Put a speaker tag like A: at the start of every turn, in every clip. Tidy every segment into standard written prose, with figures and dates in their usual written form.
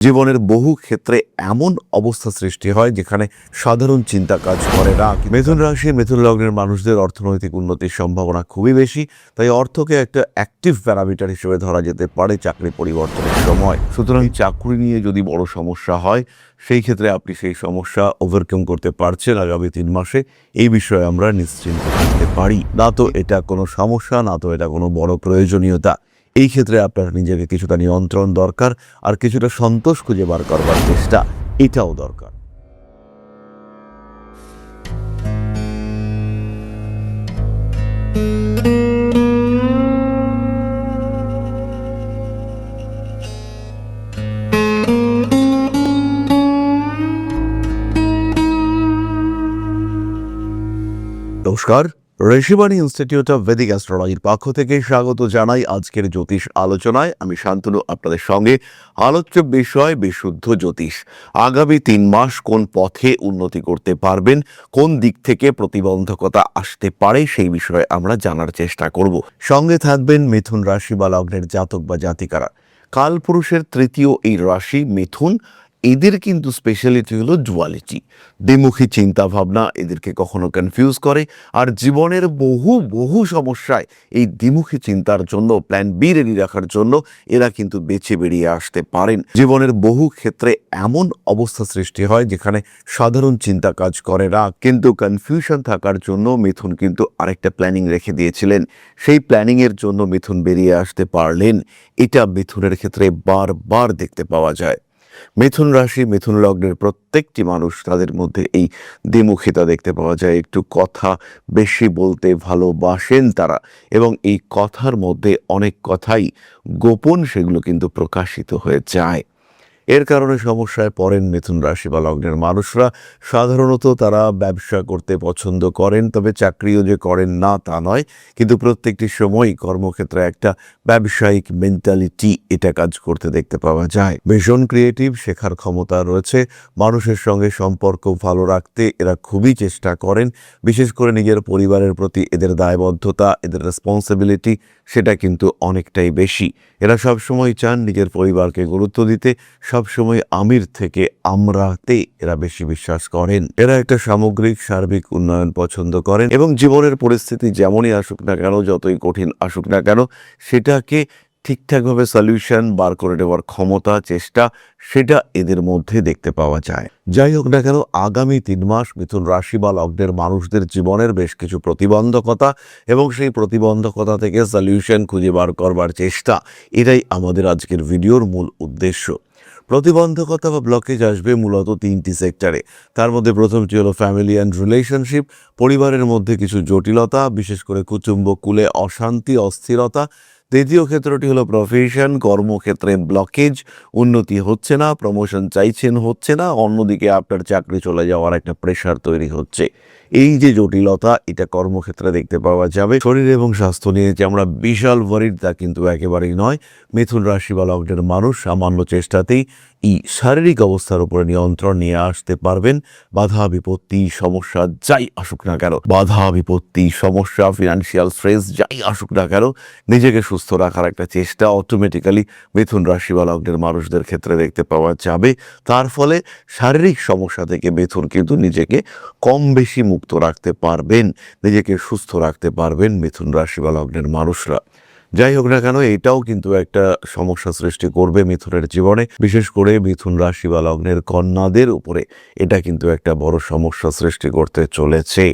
A: জীবনের বহু ক্ষেত্রে এমন অবস্থা সৃষ্টি হয় যেখানে সাধারণ চিন্তা কাজ করে না। মিথুন রাশি মিথুন লগ্নের মানুষদের অর্থনৈতিক উন্নতির সম্ভাবনা খুবই বেশি, তাই অর্থকে একটা অ্যাক্টিভ প্যারামিটার হিসেবে ধরা যেতে পারে চাকরি পরিবর্তনের সময়। সুতরাং চাকরি নিয়ে যদি বড় সমস্যা হয়, সেই ক্ষেত্রে আপনি সেই সমস্যা ওভারকাম করতে পারছেন আগামী 3 মাসে, এই বিষয়ে আমরা নিশ্চিন্ত থাকতে পারি। না তো এটা কোনো সমস্যা, না তো এটা কোনো বড় প্রয়োজনীয়তা। এই ক্ষেত্রে আপনার নিজেকে কিছুটা নিয়ন্ত্রণ দরকার, আর কিছুটা সন্তোষ খুঁজে বার করবার চেষ্টা এটাও দরকার। নমস্কার, ঋষিবাণী ইনস্টিটিউট অফ ভেদিক অ্যাস্ট্রোলজির পক্ষ থেকে স্বাগত জানাই আজকের জ্যোতিষ আলোচনায়। আমি শান্তনু আপনাদের সঙ্গে। আলোচ্য বিষয় বিশুদ্ধ জ্যোতিষ। আগামী 3 মাস কোন পথে উন্নতি করতে পারবেন, কোন দিক থেকে প্রতিবন্ধকতা আসতে পারে, সেই বিষয়ে আমরা জানার চেষ্টা করব। সঙ্গে থাকবেন মিথুন রাশি বা লগ্নের জাতক বা জাতিকারা। কালপুরুষের তৃতীয় এই রাশি মিথুন, এদের কিন্তু স্পেশালিটি হলো ডুয়ালিটি, দ্বিমুখী চিন্তা ভাবনা এদেরকে কখনো কনফিউজ করে। আর জীবনের বহু বহু সমস্যায় এই দ্বিমুখী চিন্তার জন্য, প্ল্যান বি রেডি রাখার জন্য এরা কিন্তু বেঁচে বেরিয়ে আসতে পারেন। জীবনের বহু ক্ষেত্রে এমন অবস্থা সৃষ্টি হয় যেখানে সাধারণ চিন্তা কাজ করে না, কিন্তু কনফিউশন থাকার জন্য মিথুন কিন্তু আরেকটা প্ল্যানিং রেখে দিয়েছিলেন। সেই প্ল্যানিংয়ের জন্য মিথুন বেরিয়ে আসতে পারলেন। এটা মিথুনের ক্ষেত্রে বারবার দেখতে পাওয়া যায়। মিথুন রাশি মিথুন লগ্নের প্রত্যেকটি মানুষ, তাদের মধ্যে এই দ্বিমুখিতা দেখতে পাওয়া যায়। একটু কথা বেশি বলতে ভালোবাসেন তারা, এবং এই কথার মধ্যে অনেক কথাই গোপন, সেগুলো কিন্তু প্রকাশিত হয়ে যায়। এর কারণে সমস্যায় পড়েন মিথুন রাশি বা লগ্নের মানুষরা। সাধারণত তারা ব্যবসা করতে পছন্দ করেন, তবে চাকরিও যে করেন না তা নয়, কিন্তু প্রত্যেকটি সময়ই কর্মক্ষেত্রে একটা ব্যবসায়িক মেন্টালিটি এটা কাজ করতে দেখতে পাওয়া যায়। ভীষণ ক্রিয়েটিভ, শেখার ক্ষমতা রয়েছে। মানুষের সঙ্গে সম্পর্ক ভালো রাখতে এরা খুবই চেষ্টা করেন। বিশেষ করে নিজের পরিবারের প্রতি এদের দায়বদ্ধতা, এদের রেসপন্সিবিলিটি সেটা কিন্তু অনেকটাই বেশি। এরা সবসময় চান নিজের পরিবারকে গুরুত্ব দিতে। সবসময় আমির থেকে আমরাতে এরা বেশি বিশ্বাস করেন। এরা একটা সামগ্রিক সার্বিক উন্নয়ন পছন্দ করেন, এবং জীবনের পরিস্থিতি যেমনই আসুক না কেন, যতই কঠিন আসুক না কেন, সেটাকে ঠিকঠাকভাবে সলিউশন বার করে দেওয়ার ক্ষমতা, চেষ্টা, সেটা এদের মধ্যে দেখতে পাওয়া যায়। যাই হোক না কেন, আগামী 3 মাস মিথুন রাশি বা লগ্নের মানুষদের জীবনের বেশ কিছু প্রতিবন্ধকতা, এবং সেই প্রতিবন্ধকতা থেকে সলিউশন খুঁজে বার করবার চেষ্টা, এটাই আমাদের আজকের ভিডিওর মূল উদ্দেশ্য। প্রতিবন্ধকতা বা ব্লকেজ আসবে মূলত 3টি সেক্টরে। তার মধ্যে প্রথমটি হলো ফ্যামিলি অ্যান্ড রিলেশনশিপ, পরিবারের মধ্যে কিছু জটিলতা, বিশেষ করে কুটুম্ব কুলে অশান্তি, অস্থিরতা। দ্বিতীয় ক্ষেত্রটি হলো প্রফেশন, কর্মক্ষেত্রে ব্লকেজ, উন্নতি হচ্ছে না, প্রমোশন চাইছেন হচ্ছে না, অন্যদিকে আপনার চাকরি চলে যাওয়ার একটা প্রেশার তৈরি হচ্ছে। এই যে জটিলতা, এটা কর্মক্ষেত্রে দেখতে পাওয়া যাবে। শরীর এবং স্বাস্থ্য নিয়ে যে আমরা বিশাল ওয়ারিড, তা কিন্তু একেবারেই নয়। মিথুন রাশি বা লগ্নের মানুষ সামান্য চেষ্টাতেই এই শারীরিক অবস্থার উপরে নিয়ন্ত্রণ নিয়ে আসতে পারবেন। বাধা বিপত্তি সমস্যা যাই আসুক না কেন, বাধা বিপত্তি সমস্যা, ফিনান্সিয়াল স্ট্রেস যাই আসুক না কেন, নিজেকে সুস্থ রাখার একটা চেষ্টা অটোমেটিক্যালি মিথুন রাশি বা লগ্নের মানুষদের ক্ষেত্রে দেখতে পাওয়া যাবে। তার ফলে শারীরিক সমস্যা থেকে মিথুন কিন্তু নিজেকে কম বেশি মুক্ত রাখতে পারবেন, নিজেকে সুস্থ রাখতে পারবেন মিথুন রাশি বা লগ্নের মানুষরা। যাই হোক না কেন, এটাও কিন্তু একটা সমস্যা সৃষ্টি করবে মিথুনের জীবনে। বিশেষ করে মিথুন রাশি বা লগ্নের কন্যাদের উপরে এটা কিন্তু একটা বড় সমস্যা সৃষ্টি করতে চলেছে।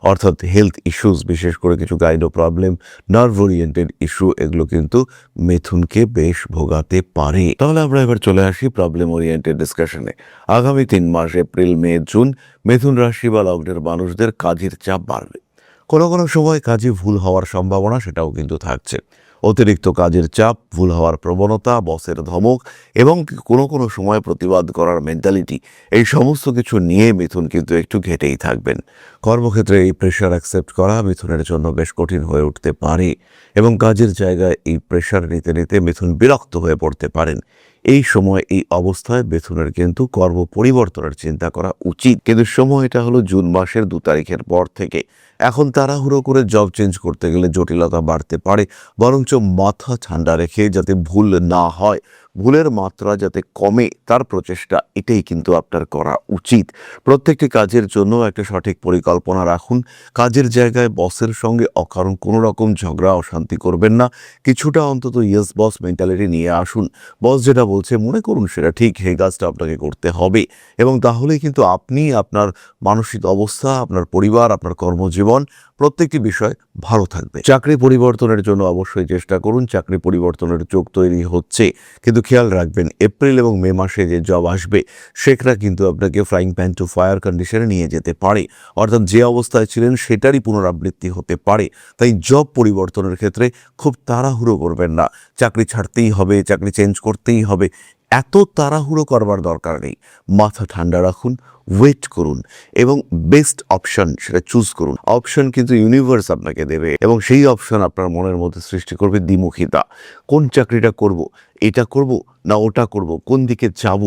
A: অর্থাৎ হেলথ ইস্যুস, বিশেষ করে কিছু gynae problem, nerve oriented issue, এগুলো কিন্তু মিথুনকে বেশ ভোগাতে পারে। তাহলে আমরা এবার চলে আসি প্রবলেম ওরিয়েন্টেড ডিসকাশনে। আগামী 3 মাস এপ্রিল, মে, জুন মিথুন রাশি বা লগ্নের মানুষদের কাজের চাপ বাড়বে। কোনো কোনো সময় কাজে ভুল হওয়ার সম্ভাবনা সেটাও কিন্তু থাকছে। অতিরিক্ত কাজের চাপ, ভুল হওয়ার প্রবণতা, বসের ধমক, এবং কোনো কোনো সময় প্রতিবাদ করার মেন্টালিটি, এই সমস্ত কিছু নিয়ে মিথুন কিন্তু একটু ঘেটেই থাকবেন। কর্মক্ষেত্রে এই প্রেশার অ্যাকসেপ্ট করা মিথুনের জন্য বেশ কঠিন হয়ে উঠতে পারে, এবং কাজের জায়গায় এই প্রেশার নিতে নিতে মিথুন বিরক্ত হয়ে পড়তে পারেন। এই সময়, এই অবস্থায় মিথুনের কিন্তু কর্ম পরিবর্তনের চিন্তা করা উচিত। কিন্তু সময়টা হলো জুন মাসের 2 তারিখের পর থেকে। এখন তাড়াহুড়ো করে জব চেঞ্জ করতে গেলে জটিলতা বাড়তে পারে। বরঞ্চ মাথা ঠান্ডা রেখে, যাতে ভুল না হয়, ভুলের মাত্রা যাতে কমে তার প্রচেষ্টা, এটাই কিন্তু আপনার করা উচিত। প্রত্যেকটি কাজের জন্য একটা সঠিক পরিকল্পনা রাখুন। কাজের জায়গায় বসের সঙ্গে অকারণ কোনো রকম ঝগড়া অশান্তি করবেন না। কিছুটা অন্তত ইয়েস বস মেন্টালিটি নিয়ে আসুন। বস যেটা বলছে মনে করুন সেটা ঠিক, সেই কাজটা আপনাকে করতে হবে, এবং তাহলেই কিন্তু আপনি, আপনার মানসিক অবস্থা, আপনার পরিবার, আপনার কর্মজীবন প্রত্যেকটি বিষয় ভালো থাকবে। চাকরি পরিবর্তনের জন্য অবশ্যই চেষ্টা করুন। চাকরি পরিবর্তনের যোগ তৈরি হচ্ছে, কিন্তু খেয়াল রাখবেন এপ্রিল এবং মে মাসে যে জব আসবে সেটা কিন্তু আপনাকে ফ্রাইং প্যান টু ফায়ার কন্ডিশনে নিয়ে যেতে পারে, অর্থাৎ যে অবস্থায় ছিলেন সেটারই পুনরাবৃত্তি হতে পারে। তাই জব পরিবর্তনের ক্ষেত্রে খুব তাড়াহুড়ো করবেন না। চাকরি ছাড়তেই হবে, চাকরি চেঞ্জ করতেই হবে, এত তাড়াহুড়ো করবার দরকার নেই। মাথা ঠান্ডা রাখুন, ওয়েট করুন এবং বেস্ট অপশন সেটা চুজ করুন। অপশন কিন্তু ইউনিভার্স আপনাকে দেবে, এবং সেই অপশন আপনার মনের মধ্যে সৃষ্টি করবে দ্বিমুখিতা। কোন চাকরিটা করব, এটা করব না ওটা করব, কোন দিকে যাব,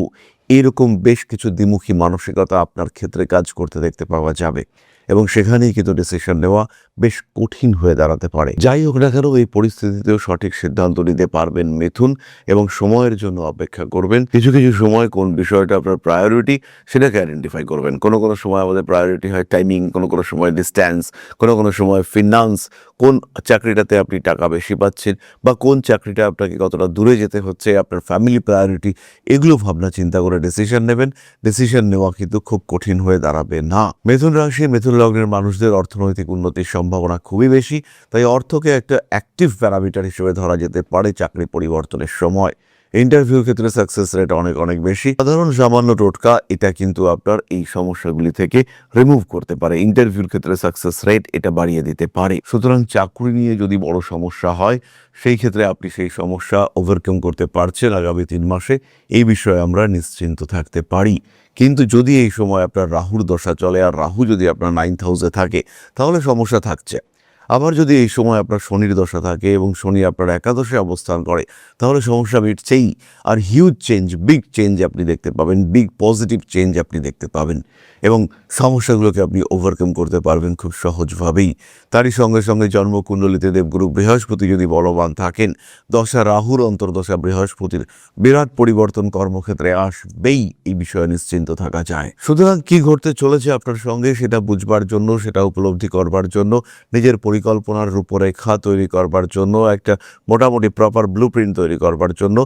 A: এরকম বেশ কিছু দ্বিমুখী মানসিকতা আপনার ক্ষেত্রে কাজ করতে দেখতে পাওয়া যাবে, এবং সেখানেই কিন্তু ডিসিশন নেওয়া বেশ কঠিন হয়ে দাঁড়াতে পারে। যাই হোক না কেন, এই পরিস্থিতিতেও সঠিক সিদ্ধান্ত নিতে পারবেন মিথুন, এবং সময়ের জন্য অপেক্ষা করবেন। কিছু কিছু সময় কোন বিষয়টা আপনার প্রায়োরিটি সেটাকে আইডেন্টিফাই করবেন। কোনো কোনো সময় আমাদের প্রায়োরিটি হয় টাইমিং, কোনো কোনো সময় ডিস্ট্যান্স, কোনো কোনো সময় ফিনান্স, কোন চাকরিটাতে আপনি টাকা বেশি পাচ্ছেন বা কোন চাকরিটা আপনাকে কতটা দূরে যেতে হচ্ছে, আপনার ফ্যামিলি প্রায়োরিটি, এগুলো ভাবনা চিন্তা করে ডিসিশন নেবেন। ডিসিশন নেওয়া কিন্তু খুব কঠিন হয়ে দাঁড়াবে না। মিথুন রাশি, মিথুন লগ্নের মানুষদের অর্থনৈতিক উন্নতির সম্ভাবনা খুবই বেশি, তাই অর্থকে একটা অ্যাক্টিভ প্যারামিটার হিসেবে ধরা যেতে পারে চাকরি পরিবর্তনের সময়। ইন্টারভিউর ক্ষেত্রে সাকসেস রেট অনেক অনেক বেশি। সাধারণ সামান্য টোটকা এটা কিন্তু আপনার এই সমস্যাগুলি থেকে রিমুভ করতে পারে। ইন্টারভিউর ক্ষেত্রে সাকসেস রেট এটা বাড়িয়ে দিতে পারে। সুতরাং চাকরি নিয়ে যদি বড় সমস্যা হয় সেই ক্ষেত্রে আপনি সেই সমস্যা ওভারকাম করতে পারছেন আগামী 3 মাসে, এই বিষয়ে আমরা নিশ্চিন্ত থাকতে পারি। কিন্তু যদি এই সময় আপনার রাহুর দশা চলে আর রাহু যদি আপনার 9th হাউসে থাকে তাহলে সমস্যা থাকছে। আবার যদি এই সময় আপনার শনির দশা থাকে এবং শনি আপনার একাদশে অবস্থান করে তাহলে সমস্যা মিটছেই। আর হিউজ চেঞ্জ, বিগ চেঞ্জ আপনি দেখতে পাবেন, বিগ পজিটিভ চেঞ্জ আপনি দেখতে পাবেন, এবং সমস্যাগুলোকে আপনি ওভারকাম করতে পারবেন খুব সহজভাবেই। তারই সঙ্গে সঙ্গে জন্মকুণ্ডলিতে দেবগুরু বৃহস্পতি যদি বলবান থাকেন, দশা রাহুর অন্তর্দশা বৃহস্পতির বিরাট পরিবর্তন কর্মক্ষেত্রে আসবেই, এই বিষয়ে নিশ্চিন্ত থাকা যায়। সুতরাং কি ঘটতে চলেছে আপনার সঙ্গে সেটা বুঝবার জন্য, সেটা উপলব্ধি করবার জন্য, নিজের পরিকল্পনার রূপরেখা তৈরি করবার জন্য, একটা মোটামুটি প্রপার ব্লুপ্রিন্ট তৈরি করবার জন্য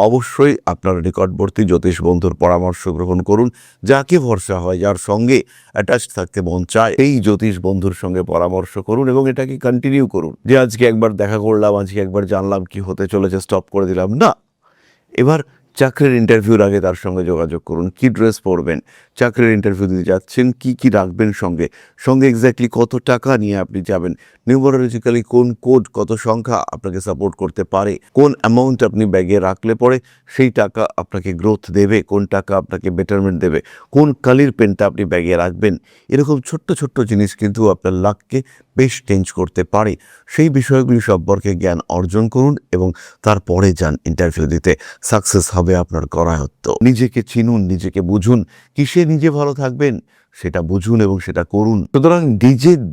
A: অবশ্যই আপনার নিকটবর্তী জ্যোতিষ বন্ধুর পরামর্শ গ্রহণ করুন। যাকে ভরসা হয়, যার সঙ্গে অ্যাটাচ থাকতে মন চায়, এই জ্যোতিষ বন্ধুর সঙ্গে পরামর্শ করুন এবং এটাকে কন্টিনিউ করুন। যে আজকে একবার দেখা করলাম, আজকে একবার জানলাম কি হতে চলেছে, স্টপ করে দিলাম না। এবার চাকরির ইন্টারভিউর আগে তার সঙ্গে যোগাযোগ করুন। কি ড্রেস পরবেন, চাকরির ইন্টারভিউ দিতে যাচ্ছেন কি কি রাখবেন সঙ্গে, সঙ্গে এক্স্যাক্টলি কত টাকা নিয়ে আপনি যাবেন, নিউমারোলজিক্যালি কোন কোড, কত সংখ্যা আপনাকে সাপোর্ট করতে পারে, কোন অ্যামাউন্ট আপনি ব্যাগে রাখলে পরে সেই টাকা আপনাকে গ্রোথ দেবে, কোন টাকা আপনাকে বেটারমেন্ট দেবে, কোন কালির পেনটা আপনি ব্যাগে রাখবেন, এরকম ছোট্ট ছোট্ট জিনিস কিন্তু আপনার লাককে বেশ চেঞ্জ করতে পারে। সেই বিষয়গুলি সম্পর্কে জ্ঞান অর্জন করুন এবং তারপরে যান ইন্টারভিউ দিতে। সাকসেস হবে আপনার করায়ত্ত। নিজেকে চিনুন, নিজেকে বুঝুন, কিসে নিজে ভালো থাকবেন সেটা বুঝুন এবং সেটা করুন। সুতরাং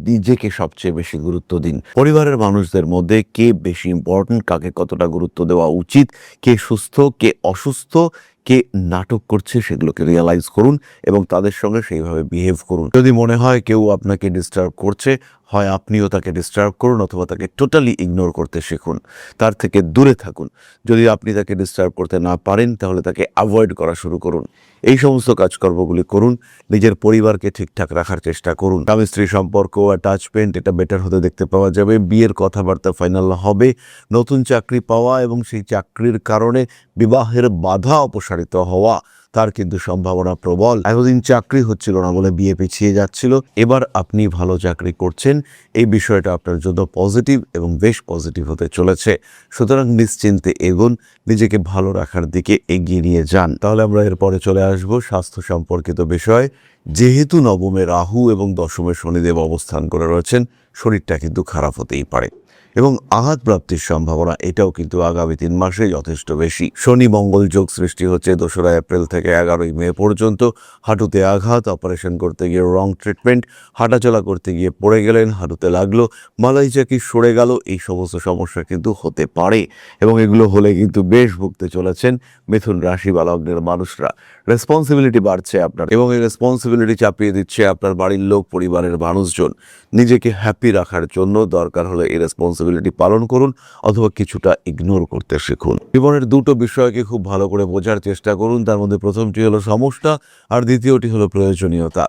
A: নিজেকে সবচেয়ে বেশি গুরুত্ব দিন। পরিবারের মানুষদের মধ্যে কে বেশি ইম্পর্টেন্ট, কাকে কতটা গুরুত্ব দেওয়া উচিত, কে সুস্থ কে অসুস্থ, কে নাটক করছে, সেগুলোকে রিয়ালাইজ করুন এবং তাদের সঙ্গে সেইভাবে বিহেভ করুন। যদি মনে হয় কেউ আপনাকে ডিস্টার্ব করছে, হয় আপনিও তাকে ডিস্টার্ব করুন অথবা তাকে টোটালি ইগনোর করতে শিখুন, তার থেকে দূরে থাকুন। যদি আপনি তাকে ডিস্টার্ব করতে না পারেন তাহলে তাকে অ্যাভয়েড করা শুরু করুন। এই সমস্ত কাজকর্মগুলি করুন। নিজের পরিবারকে ঠিকঠাক রাখার চেষ্টা করুন। স্বামী স্ত্রী সম্পর্ক, অ্যাটাচমেন্ট এটা বেটার হতে দেখতে পাওয়া যাবে। বিয়ের কথাবার্তা ফাইনাল হবে। নতুন চাকরি পাওয়া এবং সেই চাকরির কারণে বিবাহের বাধা অপসারিত হওয়া, তার কিন্তু সম্ভাবনা প্রবল। এতদিন চাকরি হচ্ছিল না বলে বিয়ে পিছিয়ে যাচ্ছিল, এবার আপনি ভালো চাকরি করছেন, এই বিষয়টা আপনার জন্য পজিটিভ এবং বেশ পজিটিভ হতে চলেছে। সুতরাং নিশ্চিন্তে এগোন, নিজেকে ভালো রাখার দিকে এগিয়ে নিয়ে যান। তাহলে আমরা এরপরে চলে আসব স্বাস্থ্য সম্পর্কিত বিষয়। যেহেতু নবমে রাহু এবং দশমে শনিদেব অবস্থান করে রয়েছেন, শরীরটা কিন্তু খারাপ হতেই পারে। এবং আঘাত প্রাপ্তির সম্ভাবনা এটাও কিন্তু আগামী 3 মাসে যথেষ্ট বেশি। শনি মঙ্গল যোগ সৃষ্টি হচ্ছে 2রা এপ্রিল থেকে 11ই মে পর্যন্ত। হাঁটুতে আঘাত, অপারেশন করতে গিয়ে রং ট্রিটমেন্ট, হাঁটাচলা করতে গিয়ে পড়ে গেলেন, হাঁটুতে লাগলো, মালাই চাকি সরে গেল, এই সমস্ত সমস্যা কিন্তু হতে পারে এবং এগুলো হলে কিন্তু বেশ ভুগতে চলেছেন মিথুন রাশি বা লগ্নের মানুষরা। রেসপন্সিবিলিটি বাড়ছে আপনার এবং এই রেসপন্সিবিলিটি চাপিয়ে দিচ্ছে আপনার বাড়ির লোক, পরিবারের মানুষজন। নিজেকে হ্যাপি রাখার জন্য দরকার হলে এই রেসপন্সিবিলিটি পালন করুন অথবা কিছুটা ইগনোর করতে শিখুন। জীবনের দুটো বিষয়কে খুব ভালো করে বোঝার চেষ্টা করুন। তার মধ্যে প্রথমটি হলো সমস্যা আর দ্বিতীয়টি হলো প্রয়োজনীয়তা।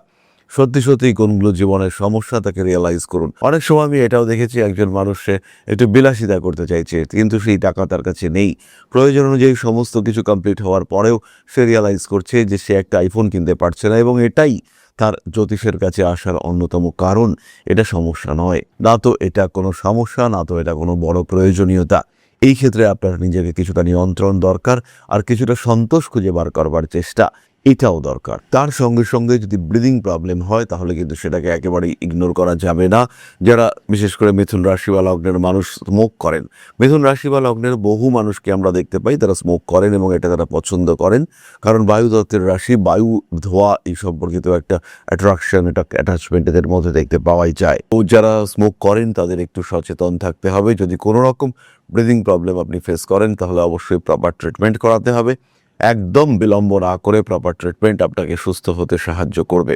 A: সত্যি সত্যি কোনগুলো জীবনের সমস্যা তাকে রিয়েলাইজ করুন। অনেক সময় আমি এটাও দেখেছি একজন মানুষ সে একটু বিলাসিতা করতে চাইছে কিন্তু সেই টাকা তার কাছে নেই। প্রয়োজন অনুযায়ী সমস্ত কিছু কমপ্লিট হওয়ার পরেও সে রিয়েলাইজ করছে যে সে একটা আইফোন কিনতে পারছে না এবং এটাই তার জ্যোতিষের কাছে আসার অন্যতম কারণ। এটা সমস্যা নয়, না তো এটা কোনো সমস্যা, না তো এটা কোনো বড় প্রয়োজনীয়তা। এই ক্ষেত্রে আপনার নিজেকে কিছুটা নিয়ন্ত্রণ দরকার আর কিছুটা সন্তোষ খুঁজে বার করবার চেষ্টা এটাও দরকার। তার সঙ্গে সঙ্গে যদি ব্রিদিং প্রবলেম হয় তাহলে কিন্তু সেটাকে একেবারেই ইগনোর করা যাবে না। যারা বিশেষ করে মিথুন রাশি বা লগ্নের মানুষ স্মোক করেন, মিথুন রাশি বা লগ্নের বহু মানুষকে আমরা দেখতে পাই তারা স্মোক করেন এবং এটা তারা পছন্দ করেন, কারণ বায়ু তত্ত্বের রাশি, বায়ু, ধোঁয়া এই সম্পর্কিত একটা অ্যাট্রাকশন, এটা অ্যাটাচমেন্ট এদের মধ্যে দেখতে পাওয়াই যায়। তো যারা স্মোক করেন তাদের একটু সচেতন থাকতে হবে। যদি কোনো রকম ব্রিদিং প্রবলেম আপনি ফেস করেন তাহলে অবশ্যই প্রপার ট্রিটমেন্ট করাতে হবে। একদম বিলম্ব না করে প্রপার ট্রিটমেন্ট আপনাকে সুস্থ হতে সাহায্য করবে।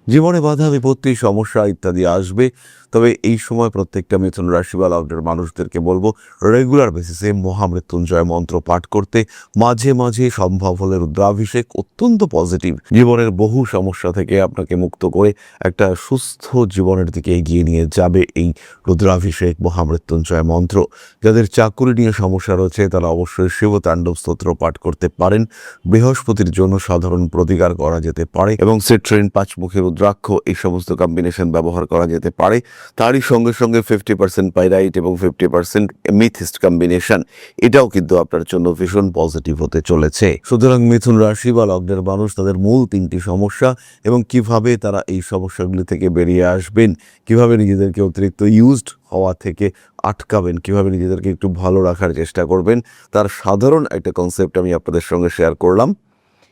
A: জীবনে বাধা বিপত্তি, সমস্যা ইত্যাদি আসবে, তবে এই সময় প্রত্যেকটা মিথুন রাশি বা লগ্নের মানুষদেরকে বলবো রেগুলার বেসিসে মহামৃত্যুঞ্জয় মন্ত্র পাঠ করতে, মাঝে মাঝে সম্ভব হলে রুদ্রাভিষেক অত্যন্ত পজিটিভ। জীবনের বহু সমস্যা থেকে আপনাকে মুক্ত করে একটা সুস্থ জীবনের দিকে এগিয়ে নিয়ে যাবে এই রুদ্রাভিষেক মহামৃত্যুঞ্জয় মন্ত্র। যাদের চাকুরি নিয়ে সমস্যা রয়েছে তারা অবশ্যই শিবতাণ্ডব স্তোত্র পাঠ করতে পারেন। বৃহস্পতির জন্য সাধারণ প্রতিকার করা যেতে পারে এবং সিট্রেন, পাঁচমুখী রুদ্রাক্ষ এই সমস্ত কম্বিনেশন ব্যবহার করা যেতে পারে। তারই সঙ্গে সঙ্গে 50% পাইরাইট এবং 50% মিথিস্ট কম্বিনেশন, এটাও কিন্তু আপনার জন্য ভীষণ পজিটিভ হতে চলেছে। সুতরাং মিথুন রাশি বা লগ্নের মানুষ তাদের মূল 3টি সমস্যা এবং কিভাবে তারা এই সমস্যাগুলি থেকে বেরিয়ে আসবেন, কিভাবে নিজেদেরকে অতিরিক্ত ইউজড হওয়া থেকে আটকাবেন, কিভাবে নিজেদেরকে একটু ভালো রাখার চেষ্টা করবেন, তার সাধারণ একটা কনসেপ্ট আমি আপনাদের সঙ্গে শেয়ার করলাম।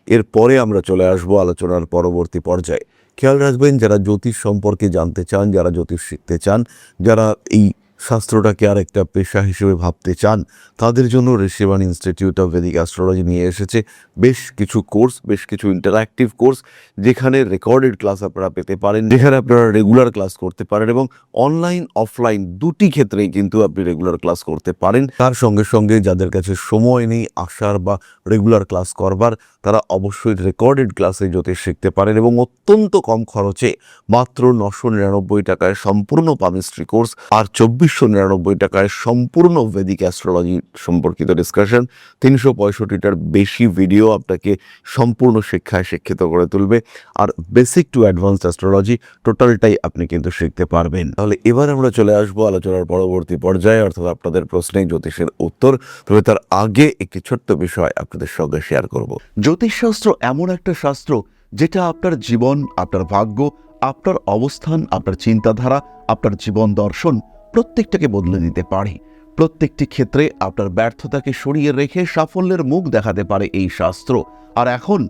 A: এরপরে আমরা চলে আসবো আলোচনার পরবর্তী পর্যায়ে। খেয়াল রাখবেন যারা জ্যোতিষ সম্পর্কে জানতে চান, যারা জ্যোতিষ শিখতে চান, যারা এই শাস্ত্রটাকে আর একটা পেশা হিসেবে ভাবতে চান, তাদের জন্য Rishibani institute of Vedic astrology নিয়ে এসেছে বেশ কিছু কোর্স, বেশ কিছু ইন্টারঅ্যাক্টিভ কোর্স, যেখানে রেকর্ডেড ক্লাস আপনারা পেতে পারেন, যেখানে আপনারা রেগুলার ক্লাস করতে পারেন এবং অনলাইন অফলাইন দুটি ক্ষেত্রেই কিন্তু আপনি রেগুলার ক্লাস করতে পারেন। তার সঙ্গে সঙ্গে যাদের কাছে সময় নেই আসার বা রেগুলার ক্লাস করবার, তারা অবশ্যই রেকর্ডেড ক্লাসে জ্যোতিষ শিখতে পারেন এবং অত্যন্ত কম খরচে মাত্র 999 টাকায় সম্পূর্ণ পামিস্ট্রি কোর্স আর 2499 টাকায় সম্পূর্ণ ভেদিক অ্যাস্ট্রোলজি সম্পর্কিত ডিসকাশন। 365টার বেশি ভিডিও আপনাকে সম্পূর্ণ শিক্ষায় শিক্ষিত করে তুলবে আর বেসিক টু অ্যাডভান্সড অ্যাস্ট্রোলজি টোটালটাই আপনি কিন্তু শিখতে পারবেন। তাহলে এবার আমরা চলে আসবো আলোচনার পরবর্তী পর্যায়ে, অর্থাৎ আপনাদের প্রশ্নে জ্যোতিষের উত্তর। তবে তার আগে একটি ছোট্ট বিষয় আপনাদের সঙ্গে শেয়ার করব।
B: জ্যোতিষশাস্ত্র এমন একটা শাস্ত্র যেটা আপনার জীবন, আপনার ভাগ্য, আপনার অবস্থান, আপনার চিন্তাধারা, আপনার জীবন দর্শন প্রত্যেকটাকে বদলে দিতে পারে। প্রত্যেকটি ক্ষেত্রে আপনার ব্যর্থতাকে সরিয়ে রেখে সাফল্যের মুখ দেখাতে পারে এই শাস্ত্র। আর এখন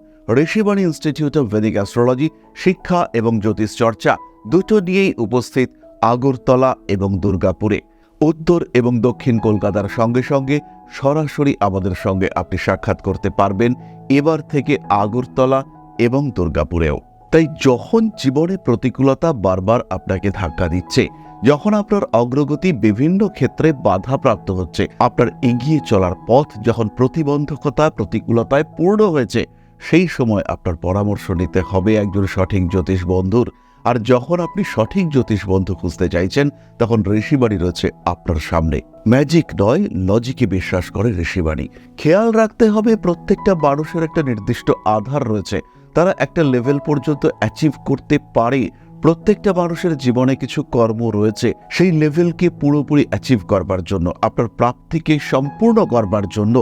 B: Rishibani institute of Vedic astrology শিক্ষা এবং জ্যোতিষ চর্চা দুটো নিয়েই উপস্থিত আগরতলা এবং দুর্গাপুরে। উত্তর এবং দক্ষিণ কলকাতার সঙ্গে সঙ্গে সরাসরি আমাদের সঙ্গে আপনি সাক্ষাৎ করতে পারবেন এবার থেকে আগরতলা এবং দুর্গাপুরেও। তাই যখন জীবনে প্রতিকূলতা বারবার আপনাকে ধাক্কা দিচ্ছে, যখন আপনার অগ্রগতি বিভিন্ন ক্ষেত্রে বাধাপ্রাপ্ত হচ্ছে, আপনার এগিয়ে চলার পথ যখন প্রতিবন্ধকতা, প্রতিকূলতায় পূর্ণ হয়েছে, সেই সময় আপনার পরামর্শ নিতে হবে একজন সঠিক জ্যোতিষ বন্ধুর। আর যখন আপনি সঠিক জ্যোতিষ বন্ধু খুঁজতে চাইছেন, তখন ঋষিবাণী রয়েছে আপনার সামনে। ম্যাজিক নয়, লজিকে বিশ্বাস করে ঋষিবাণী। খেয়াল রাখতে হবে প্রত্যেকটা মানুষের একটা নির্দিষ্ট আধার রয়েছে, তারা একটা লেভেল পর্যন্ত অ্যাচিভ করতে পারে। প্রত্যেকটা মানুষের জীবনে কিছু কর্ম রয়েছে, সেই লেভেলকে পুরোপুরি অ্যাচিভ করবার জন্য, আপনার প্রাপ্তিকে সম্পূর্ণ করবার জন্য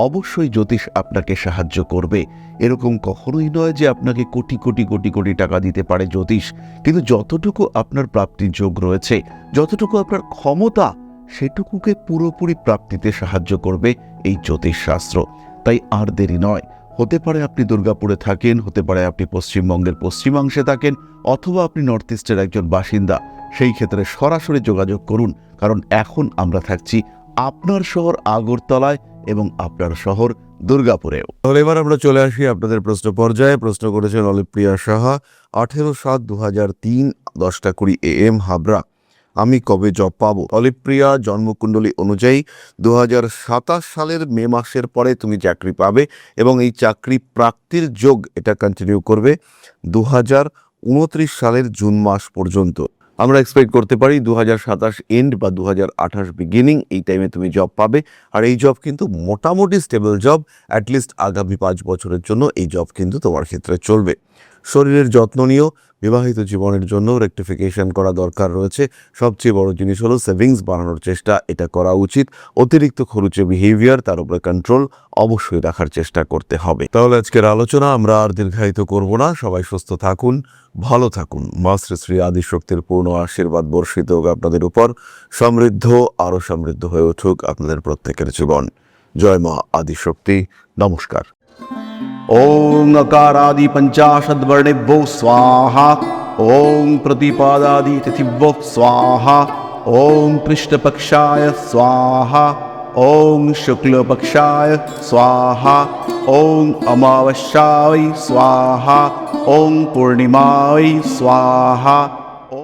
B: অবশ্যই জ্যোতিষ আপনাকে সাহায্য করবে। এরকম কখনোই নয় যে আপনাকে কোটি কোটি কোটি কোটি টাকা দিতে পারে জ্যোতিষ, কিন্তু যতটুকু আপনার প্রাপ্তির যোগ রয়েছে, যতটুকু আপনার ক্ষমতা, সেটুকুকে পুরোপুরি প্রাপ্তিতে সাহায্য করবে এই জ্যোতিষশাস্ত্র। তাই আর দেরি নয়। হতে পারে আপনি দুর্গাপুরে থাকেন, হতে পারে আপনি পশ্চিমবঙ্গের পশ্চিমাংশে থাকেন, অথবা আপনি নর্থ ইস্টের একজন বাসিন্দা। সেই ক্ষেত্রে সরাসরি যোগাযোগ করুন, কারণ এখন আমরা থাকছি আপনার শহর আগরতলায় এবং আপনার শহর দুর্গাপুরেও।
A: তাহলে এবার আমরা চলে আসি আপনাদের প্রশ্ন পর্যায়ে। প্রশ্ন করেছেন অলিপ্রিয়া সাহা, 18/7/2003, 10:20 AM, হাবড়া। আমি কবে জব পাবো? অলিপ্রিয়া, জন্মকুণ্ডলী অনুযায়ী 2027 সালের মে মাসের পরে তুমি চাকরি পাবে এবং এই চাকরি প্রাপ্তির যোগ এটা কন্টিনিউ করবে 2029 সালের জুন মাস পর্যন্ত। আমরা এক্সপেক্ট করতে পারি 2027 এন্ড বা 2028 বিগিনিং, এই টাইমে তুমি জব পাবে। আর এই জব কিন্তু মোটামুটি স্টেবল জব, অ্যাটলিস্ট আগামী 5 বছরের জন্য এই জব কিন্তু তোমার ক্ষেত্রে চলবে। শরীরের যত্ন নিও, বিবাহিত জীবনের জন্য রেকটিফিকেশন করা দরকার রয়েছে। সবচেয়ে বড় জিনিস হলো সেভিংস বাড়ানোর চেষ্টা, এটা করা উচিত। অতিরিক্ত খরচে বিহেভিয়ার, তার উপরে কন্ট্রোল অবশ্যই রাখার চেষ্টা করতে হবে। তাহলে আজকের আলোচনা আমরা আর দীর্ঘায়িত করব না। সবাই সুস্থ থাকুন, ভালো থাকুন। মা শ্রী শ্রী আদিশক্তির পূর্ণ আশীর্বাদ বর্ষিত হোক আপনাদের উপর। সমৃদ্ধ, আরও সমৃদ্ধ হয়ে উঠুক আপনাদের প্রত্যেকের জীবন। জয় মা আদিশক্তি। নমস্কার।
B: ओम नकारादि पंचाशद्वर्णेभ्यो स्वाहा। ओम प्रतिपादादि तिथिभ्यो स्वाहा। ओम कृष्णपक्षाय स्वाहा। ओम शुक्लपक्षाय स्वाहा। ओम अमावस्याय स्वाहा। ओम पूर्णिमाय स्वाहा।